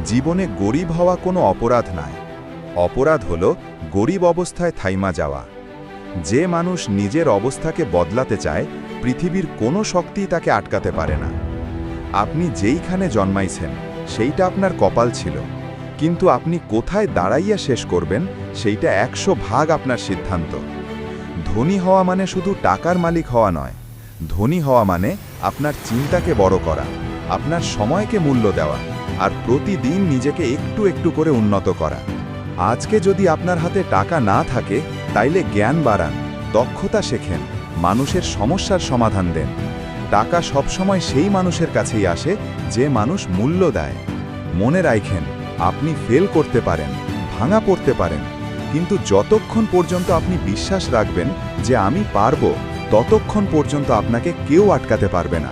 জীবনে গরিব হওয়া কোনো অপরাধ নয়। অপরাধ হলো গরিব অবস্থায় থাইমা যাওয়া। যে মানুষ নিজের অবস্থাকে বদলাতে চায়, পৃথিবীর কোনো শক্তিই তাকে আটকাতে পারে না। আপনি যেইখানে জন্মাইছেন সেইটা আপনার কপাল ছিল, কিন্তু আপনি কোথায় দাঁড়াইয়া শেষ করবেন সেইটা 100 ভাগ আপনার সিদ্ধান্ত। ধনী হওয়া মানে শুধু টাকার মালিক হওয়া নয়, ধনী হওয়া মানে আপনার চিন্তাকে বড় করা, আপনার সময়কে মূল্য দেওয়া, আর প্রতিদিন নিজেকে একটু একটু করে উন্নত করা। আজকে যদি আপনার হাতে টাকা না থাকে, তাইলে জ্ঞান বাড়ান, দক্ষতা শেখেন, মানুষের সমস্যার সমাধান দেন। টাকা সবসময় সেই মানুষের কাছেই আসে যে মানুষ মূল্য দেয়। মনে রাখেন, আপনি ফেল করতে পারেন, ভাঙা পড়তে পারেন, কিন্তু যতক্ষণ পর্যন্ত আপনি বিশ্বাস রাখবেন যে আমি পারব, ততক্ষণ পর্যন্ত আপনাকে কেউ আটকাতে পারবে না।